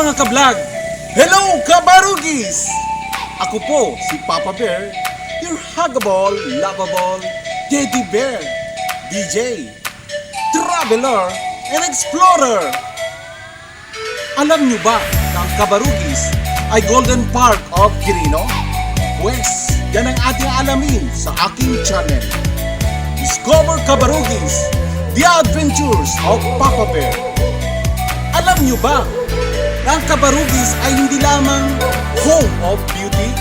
mga ka-vlog! Hello kabarugis! Ako po si Papa Bear, your huggable, lovable teddy bear, DJ, traveler, and explorer. Alam niyo ba na ang kabarugis ay Golden Park of Quirino? Pues, yan ang ating alamin sa aking channel. Discover Kabarugis, The Adventures of Papa Bear. Alam niyo ba na ang Kabarugis ay hindi lamang home of beauty?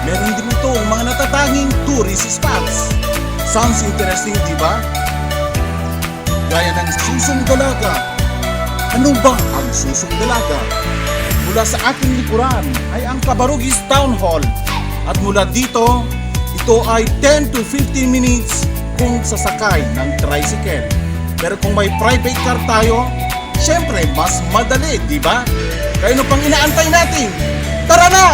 Meron din itong mga natatanging tourist spots. Sounds interesting, di ba? Gaya ng susong dalaga. Ano ba ang susong dalaga? Mula sa ating likuran ay ang Kabarugis Town Hall. At mula dito, ito ay 10 to 15 minutes kung sasakay ng tricycle. Pero kung may private car tayo, syempre mas madali, di ba? Kaya ano pang inaantay natin? Tara na!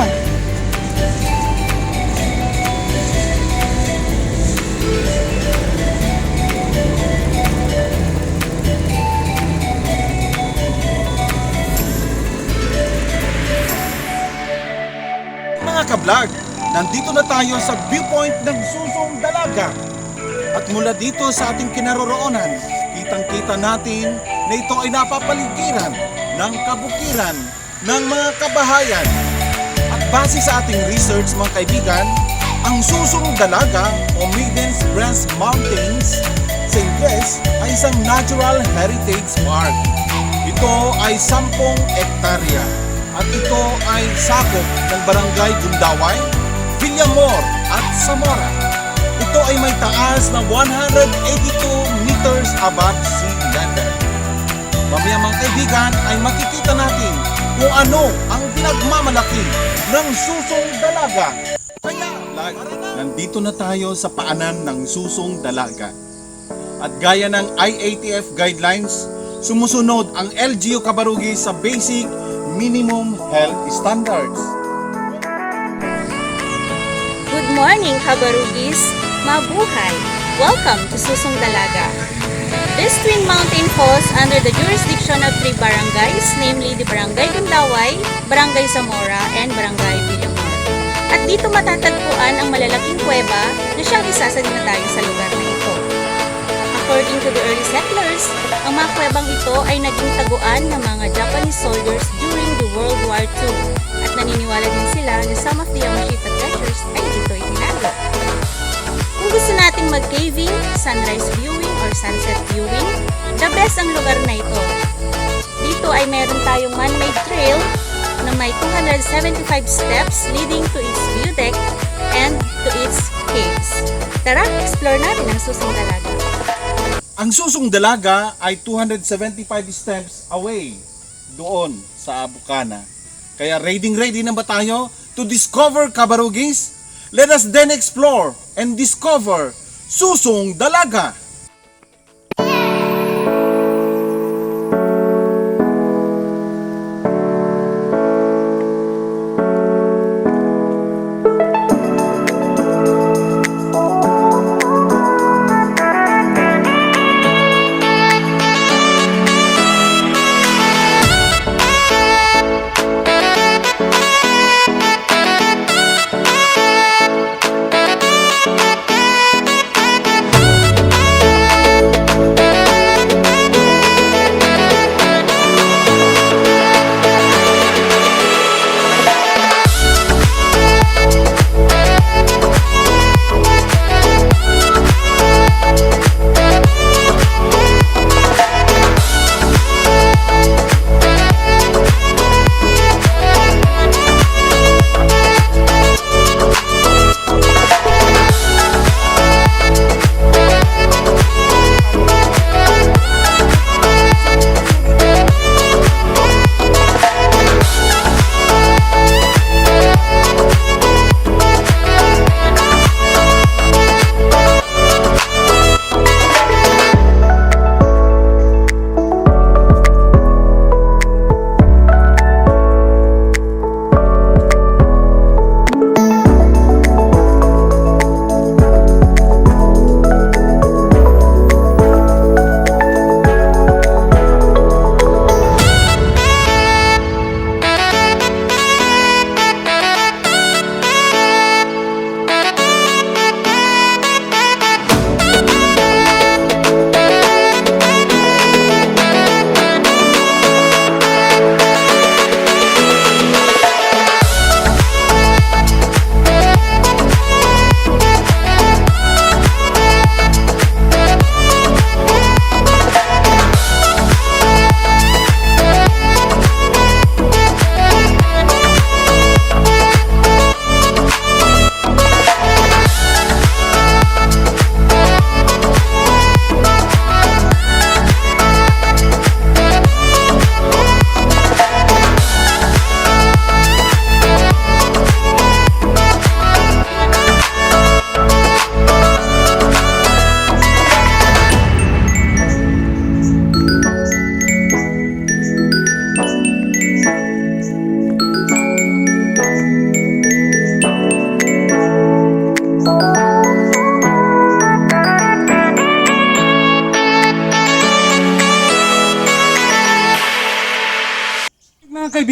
Mga ka-vlog, nandito na tayo sa viewpoint ng Susong Dalaga. At mula dito sa ating kinaroroonan, kitang-kita natin na ito ay napapaligiran ng kabukiran ng mga kabahayan. At base sa ating research mga kaibigan, ang Susong Dalaga o Maiden's Breast Mountains sa Ingles ay isang Natural Heritage Park. Ito ay 10 hektarya at ito ay sakop ng Barangay Gundaway, Villamor at Zamora. Ito ay may taas na 182 meters above sea level. Mamaya mga kaibigan ay makikita natin kung ano ang pinagmamalaki ng Susong Dalaga. Kaya, nandito na tayo sa paanan ng Susong Dalaga. At gaya ng IATF guidelines, sumusunod ang LGU Kabarugis sa basic minimum health standards. Good morning, Kabarugis! Mabuhay! Welcome to Susong Dalaga. This twin mountain falls under the jurisdiction of 3 barangays, namely the Barangay Gundaway, Barangay Zamora, and Barangay Villamor. At dito matatagpuan ang malalaking kuweba na siyang isa sa dinadayo sa lugar na ito. According to the early settlers, ang mga kuwebang ito ay naging taguan ng mga Japanese soldiers during the World War II at naniniwala din sila na some of the Yamashita treasures ay dito itinago. Kung gusto nating mag-caving, sunrise viewing, or sunset viewing, the best ang lugar na ito. Dito ay meron tayong man-made trail na may 275 steps leading to its view deck and to its caves. Tara, explore natin ang Susong Dalaga. Ang Susong Dalaga ay 275 steps away doon sa Bukana. Kaya ready na ba tayo to discover Kabarugis? Let us then explore and discover Susong Dalaga.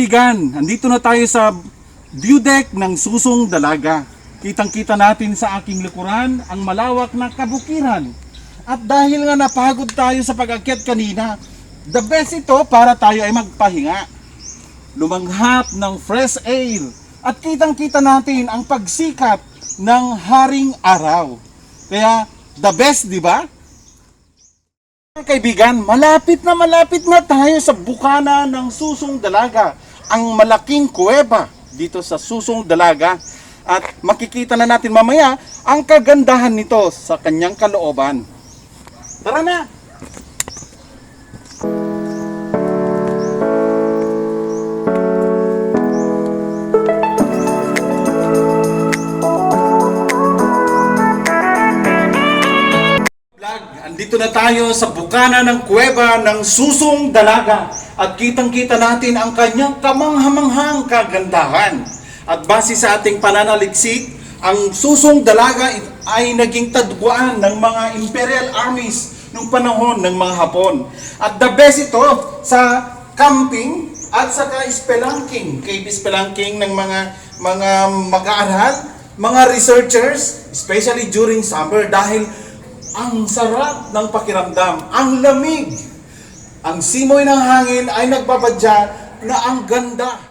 kaibigan, andito na tayo sa view deck ng Susong Dalaga. Kitang-kita natin sa aking likuran ang malawak na kabukiran. At dahil nga napagod tayo sa pag-akyat kanina, the best ito para tayo ay magpahinga. Lumanghap ng fresh air at kitang-kita natin ang pagsikat ng haring araw. Kaya the best, di ba? Kaibigan, malapit na tayo sa bukana ng Susong Dalaga, ang malaking kuweba dito sa Susong Dalaga. At makikita na natin mamaya ang kagandahan nito sa kanyang kalooban. Tara na! Andito na tayo sa bukana ng kuweba ng Susong Dalaga at kitang-kita natin ang kanyang kamanghamanghang kagandahan. At base sa ating pananaliksik, ang Susong Dalaga ay naging tadguan ng mga imperial armies nung panahon ng mga Hapon. At the best ito sa camping at saka spelunking, cave spelunking ng mga mag-aaral, mga researchers, especially during summer dahil ang sarap ng pakiramdam, ang lamig, ang simoy ng hangin ay nagbabadya na ang ganda.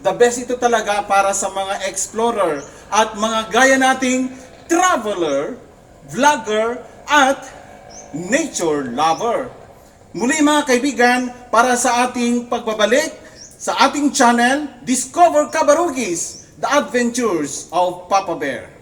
The best ito talaga para sa mga explorer at mga gaya nating traveler, vlogger at nature lover. Muli mga kaibigan, para sa ating pagbabalik sa ating channel, Discover Cabarugis, The Adventures of Papa Bear.